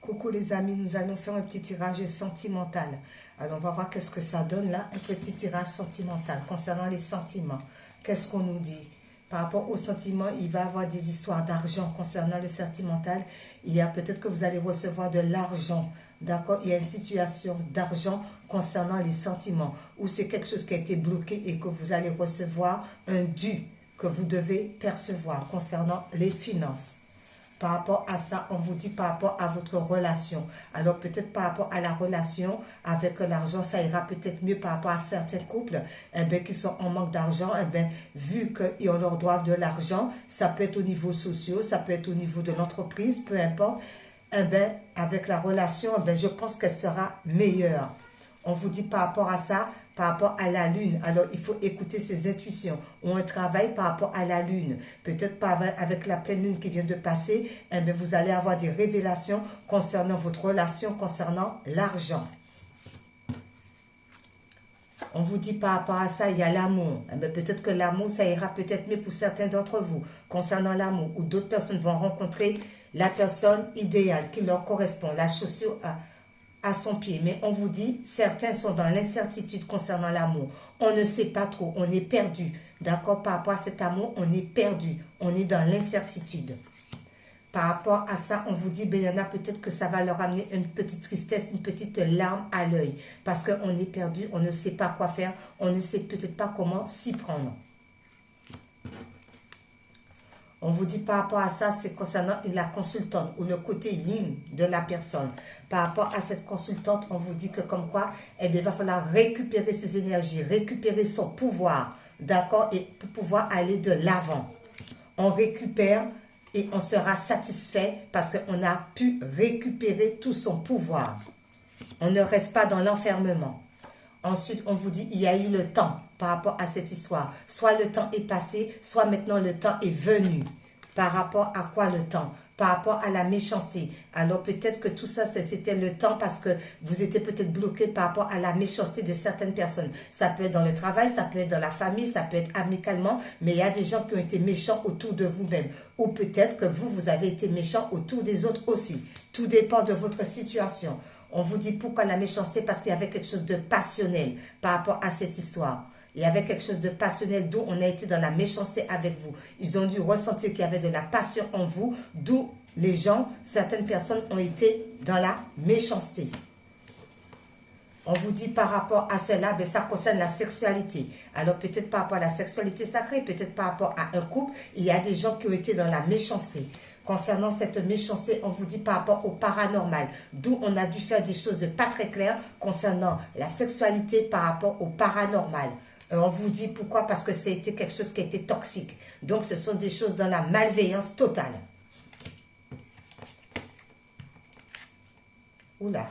Coucou les amis, nous allons faire un petit tirage sentimental. Alors on va voir qu'est-ce que ça donne là, un petit tirage sentimental concernant les sentiments. Qu'est-ce qu'on nous dit? Par rapport aux sentiments, il va y avoir des histoires d'argent concernant le sentimental. Il y a peut-être que vous allez recevoir de l'argent, d'accord? Il y a une situation d'argent concernant les sentiments, ou c'est quelque chose qui a été bloqué et que vous allez recevoir un dû que vous devez percevoir concernant les finances. Par rapport à ça, on vous dit par rapport à votre relation. Alors peut-être par rapport à la relation avec l'argent, ça ira peut-être mieux par rapport à certains couples qui sont en manque d'argent. Vu qu'ils leur doivent de l'argent, ça peut être au niveau social, ça peut être au niveau de l'entreprise, peu importe. Avec la relation, je pense qu'elle sera meilleure. On vous dit par rapport à ça, par rapport à la lune. Alors, il faut écouter ses intuitions. Ou un travail par rapport à la lune. Peut-être pas avec la pleine lune qui vient de passer, vous allez avoir des révélations concernant votre relation, concernant l'argent. On vous dit par rapport à ça, il y a l'amour. Peut-être que l'amour, ça ira peut-être mieux pour certains d'entre vous. Concernant l'amour, ou d'autres personnes vont rencontrer la personne idéale qui leur correspond. La chaussure à son pied. Mais on vous dit, certains sont dans l'incertitude concernant l'amour. On ne sait pas trop, on est perdu. D'accord? Par rapport à cet amour, on est perdu. On est dans l'incertitude. Par rapport à ça, on vous dit, il y en a peut-être que ça va leur amener une petite tristesse, une petite larme à l'œil. Parce qu'on est perdu, on ne sait pas quoi faire, on ne sait peut-être pas comment s'y prendre. On vous dit par rapport à ça, c'est concernant la consultante ou le côté yin de la personne. Par rapport à cette consultante, on vous dit que comme quoi, il va falloir récupérer ses énergies, récupérer son pouvoir, d'accord, et pour pouvoir aller de l'avant. On récupère et on sera satisfait parce qu'on a pu récupérer tout son pouvoir. On ne reste pas dans l'enfermement. Ensuite, on vous dit, il y a eu le temps par rapport à cette histoire. Soit le temps est passé, soit maintenant le temps est venu. Par rapport à quoi le temps? Par rapport à la méchanceté. Alors peut-être que tout ça, c'était le temps parce que vous étiez peut-être bloqué par rapport à la méchanceté de certaines personnes. Ça peut être dans le travail, ça peut être dans la famille, ça peut être amicalement, mais il y a des gens qui ont été méchants autour de vous-même. Ou peut-être que vous avez été méchant autour des autres aussi. Tout dépend de votre situation. On vous dit pourquoi la méchanceté? Parce qu'il y avait quelque chose de passionnel par rapport à cette histoire. Il y avait quelque chose de passionnel, d'où on a été dans la méchanceté avec vous. Ils ont dû ressentir qu'il y avait de la passion en vous, d'où les gens, certaines personnes ont été dans la méchanceté. On vous dit par rapport à cela, ça concerne la sexualité. Alors peut-être par rapport à la sexualité sacrée, peut-être par rapport à un couple, il y a des gens qui ont été dans la méchanceté. Concernant cette méchanceté, on vous dit par rapport au paranormal, d'où on a dû faire des choses pas très claires concernant la sexualité par rapport au paranormal. On vous dit pourquoi? Parce que c'était quelque chose qui était toxique. Donc ce sont des choses dans la malveillance totale. Oula.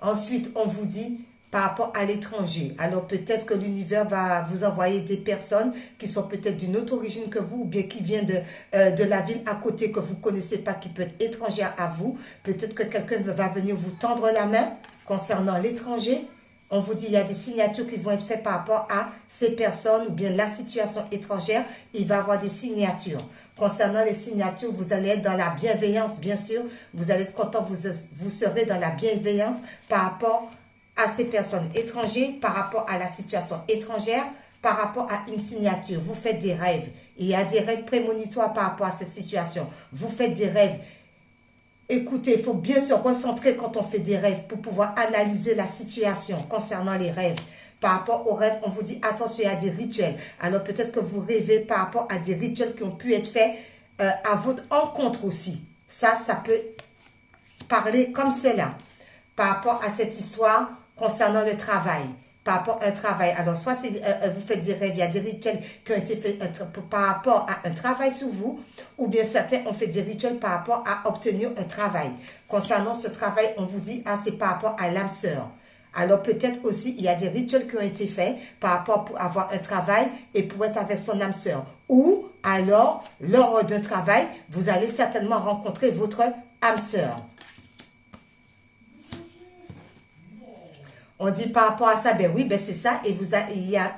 Ensuite, on vous dit par rapport à l'étranger. Alors peut-être que l'univers va vous envoyer des personnes qui sont peut-être d'une autre origine que vous, ou bien qui viennent de la ville à côté que vous ne connaissez pas, qui peut être étrangère à vous. Peut-être que quelqu'un va venir vous tendre la main concernant l'étranger. On vous dit il y a des signatures qui vont être faites par rapport à ces personnes ou bien la situation étrangère. Il va y avoir des signatures. Concernant les signatures, vous allez être dans la bienveillance, bien sûr. Vous allez être content, vous serez dans la bienveillance par rapport à ces personnes étrangères, par rapport à la situation étrangère, par rapport à une signature. Vous faites des rêves. Il y a des rêves prémonitoires par rapport à cette situation. Vous faites des rêves. Écoutez, il faut bien se recentrer quand on fait des rêves pour pouvoir analyser la situation concernant les rêves. Par rapport aux rêves, on vous dit attention, il y a des rituels. Alors peut-être que vous rêvez par rapport à des rituels qui ont pu être faits à votre encontre aussi. Ça peut parler comme cela. Par rapport à cette histoire concernant le travail. Par rapport à un travail. Alors, soit vous faites des rêves, il y a des rituels qui ont été faits par rapport à un travail sur vous, ou bien certains ont fait des rituels par rapport à obtenir un travail. Concernant ce travail, on vous dit, c'est par rapport à l'âme sœur. Alors, peut-être aussi, il y a des rituels qui ont été faits par rapport pour avoir un travail et pour être avec son âme sœur. Ou, alors, lors d'un travail, vous allez certainement rencontrer votre âme sœur. On dit par rapport à ça, oui, c'est ça, et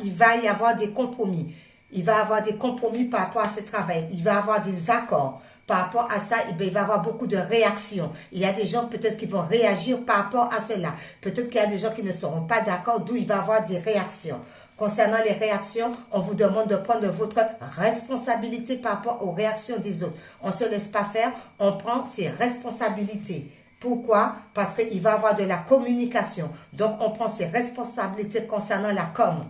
il va y avoir des compromis. Il va y avoir des compromis par rapport à ce travail. Il va y avoir des accords Par rapport à ça, il va y avoir beaucoup de réactions. Il y a des gens peut-être qui vont réagir par rapport à cela. Peut-être qu'il y a des gens qui ne seront pas d'accord, d'où il va y avoir des réactions. Concernant les réactions, on vous demande de prendre votre responsabilité par rapport aux réactions des autres. On ne se laisse pas faire, on prend ses responsabilités. Pourquoi? Parce qu'il va y avoir de la communication. Donc, on prend ses responsabilités concernant la com.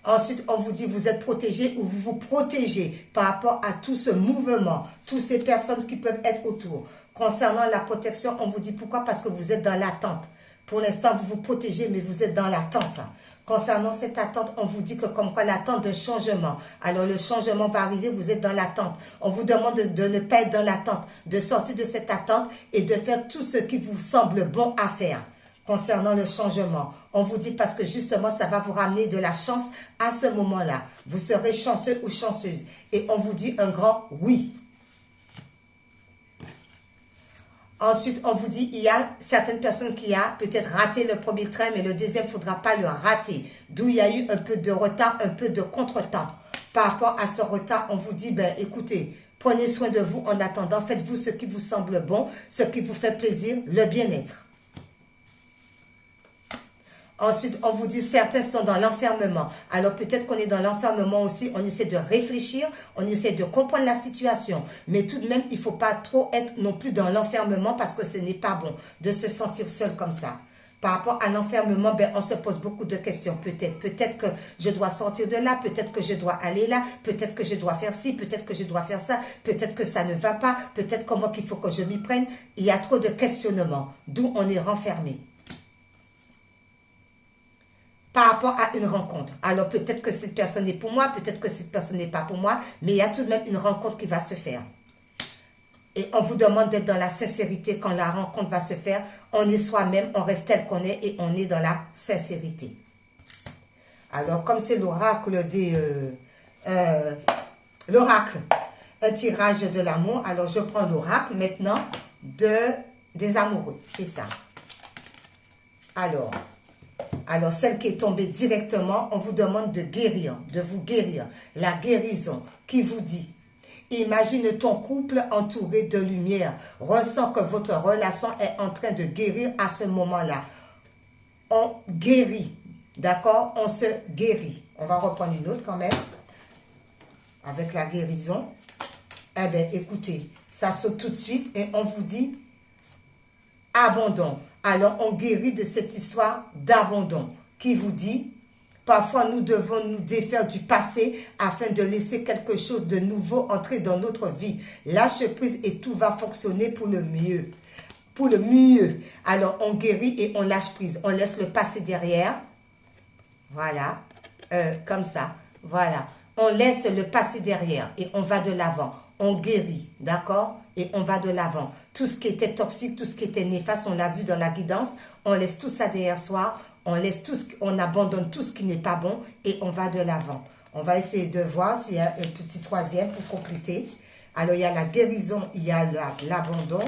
Ensuite, on vous dit, vous êtes protégé ou vous vous protégez par rapport à tout ce mouvement, toutes ces personnes qui peuvent être autour. Concernant la protection, on vous dit pourquoi? Parce que vous êtes dans l'attente. Pour l'instant, vous vous protégez, mais vous êtes dans l'attente. Concernant cette attente, on vous dit que comme quoi l'attente de changement. Alors, le changement va arriver, vous êtes dans l'attente. On vous demande de ne pas être dans l'attente, de sortir de cette attente et de faire tout ce qui vous semble bon à faire. Concernant le changement, on vous dit parce que justement, ça va vous ramener de la chance à ce moment-là. Vous serez chanceux ou chanceuse. Et on vous dit un grand oui. Ensuite, on vous dit, il y a certaines personnes qui ont peut-être raté le premier train, mais le deuxième, il ne faudra pas le rater. D'où il y a eu un peu de retard, un peu de contretemps. Par rapport à ce retard, on vous dit, ben écoutez, prenez soin de vous en attendant. Faites-vous ce qui vous semble bon, ce qui vous fait plaisir, le bien-être. Ensuite, on vous dit, certains sont dans l'enfermement. Alors, peut-être qu'on est dans l'enfermement aussi. On essaie de réfléchir, on essaie de comprendre la situation. Mais tout de même, il ne faut pas trop être non plus dans l'enfermement parce que ce n'est pas bon de se sentir seul comme ça. Par rapport à l'enfermement, ben, on se pose beaucoup de questions. Peut-être que je dois sortir de là, peut-être que je dois aller là, peut-être que je dois faire ci, peut-être que je dois faire ça, peut-être que ça ne va pas, peut-être comment qu'il faut que je m'y prenne. Il y a trop de questionnements, d'où on est renfermé. Par rapport à une rencontre. Alors peut-être que cette personne est pour moi, peut-être que cette personne n'est pas pour moi, mais il y a tout de même une rencontre qui va se faire. Et on vous demande d'être dans la sincérité quand la rencontre va se faire. On est soi-même, on reste tel qu'on est et on est dans la sincérité. Alors comme c'est l'oracle l'oracle, un tirage de l'amour, alors je prends l'oracle maintenant des amoureux, c'est ça. Alors, celle qui est tombée directement, on vous demande de guérir, de vous guérir. La guérison qui vous dit, imagine ton couple entouré de lumière. Ressens que votre relation est en train de guérir à ce moment-là. On guérit, d'accord? On se guérit. On va reprendre une autre quand même, avec la guérison. Eh bien, écoutez, ça saute tout de suite et on vous dit abandon. Alors, on guérit de cette histoire d'abandon qui vous dit, parfois nous devons nous défaire du passé afin de laisser quelque chose de nouveau entrer dans notre vie. Lâche prise et tout va fonctionner pour le mieux. Pour le mieux. Alors, on guérit et on lâche prise. On laisse le passé derrière. Voilà. Comme ça. Voilà. On laisse le passé derrière et on va de l'avant. On guérit, d'accord? Et on va de l'avant. Tout ce qui était toxique, tout ce qui était néfaste, on l'a vu dans la guidance. On laisse tout ça derrière soi. On abandonne tout ce qui n'est pas bon et on va de l'avant. On va essayer de voir s'il y a un petit troisième pour compléter. Alors, il y a la guérison, il y a l'abandon.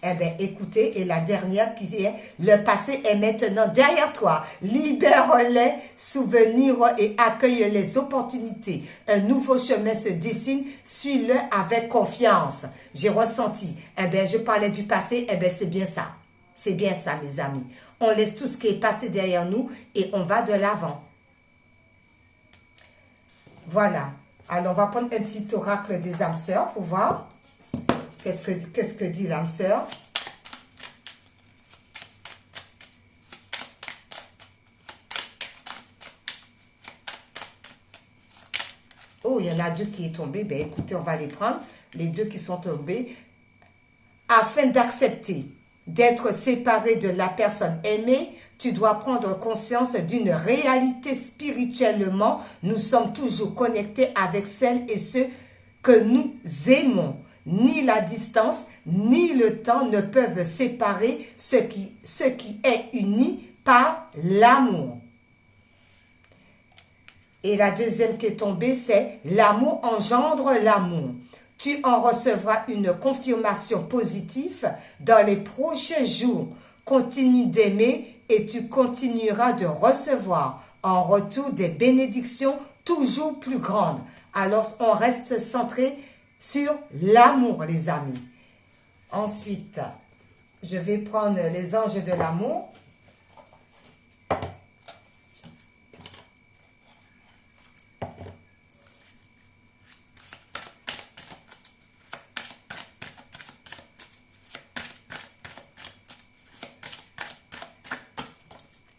Eh bien, écoutez, et la dernière qui est, le passé est maintenant derrière toi. Libère-les, souvenirs et accueille les opportunités. Un nouveau chemin se dessine, suis-le avec confiance. J'ai ressenti, eh bien, je parlais du passé, eh bien, c'est bien ça. C'est bien ça, mes amis. On laisse tout ce qui est passé derrière nous et on va de l'avant. Voilà. Alors, on va prendre un petit oracle des âmes sœurs pour voir. Qu'est-ce que dit l'âme sœur? Oh, il y en a deux qui sont tombés. Ben, écoutez, on va les prendre. Les deux qui sont tombés. Afin d'accepter d'être séparé de la personne aimée, tu dois prendre conscience d'une réalité spirituellement. Nous sommes toujours connectés avec celles et ceux que nous aimons. Ni la distance, ni le temps ne peuvent séparer ce qui est uni par l'amour. Et la deuxième qui est tombée, c'est l'amour engendre l'amour. Tu en recevras une confirmation positive dans les prochains jours. Continue d'aimer et tu continueras de recevoir en retour des bénédictions toujours plus grandes. Alors, on reste centré sur l'amour, les amis. Ensuite, je vais prendre les anges de l'amour.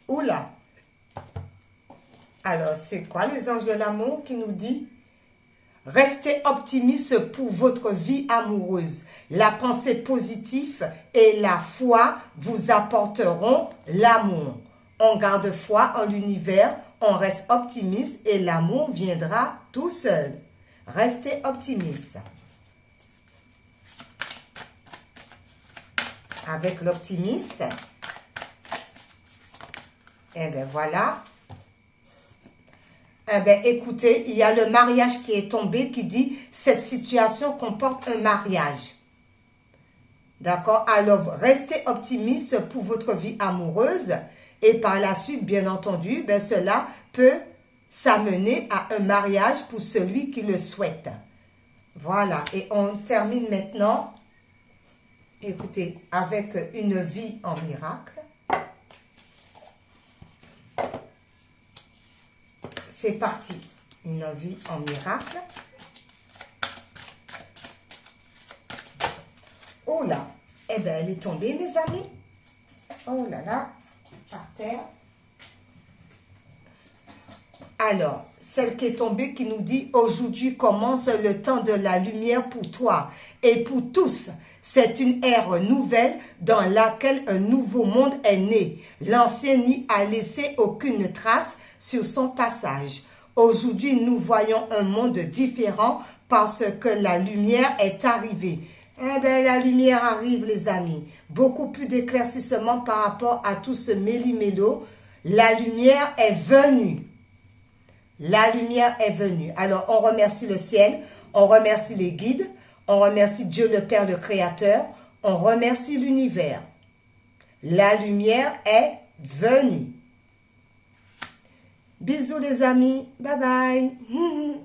Oula! Alors, c'est quoi les anges de l'amour qui nous dit? Restez optimiste pour votre vie amoureuse. La pensée positive et la foi vous apporteront l'amour. On garde foi en l'univers, on reste optimiste et l'amour viendra tout seul. Restez optimiste. Avec l'optimiste, eh bien voilà. Eh bien, écoutez, il y a le mariage qui est tombé qui dit « Cette situation comporte un mariage ». D'accord? Alors, restez optimiste pour votre vie amoureuse et par la suite, bien entendu, ben, cela peut s'amener à un mariage pour celui qui le souhaite. Voilà, et on termine maintenant, écoutez, avec une vie en miracle. C'est parti, une vie en miracle. Oh là, eh bien, elle est tombée, mes amis. Oh là là, par terre. Alors, celle qui est tombée qui nous dit « Aujourd'hui commence le temps de la lumière pour toi et pour tous. C'est une ère nouvelle dans laquelle un nouveau monde est né. L'ancien n'y a laissé aucune trace sur son passage. Aujourd'hui, nous voyons un monde différent parce que la lumière est arrivée. » Eh bien, la lumière arrive, les amis. Beaucoup plus d'éclaircissement par rapport à tout ce méli-mélo. La lumière est venue. La lumière est venue. Alors, on remercie le ciel, on remercie les guides, on remercie Dieu le Père, le Créateur, on remercie l'univers. La lumière est venue. Bisous les amis, bye bye.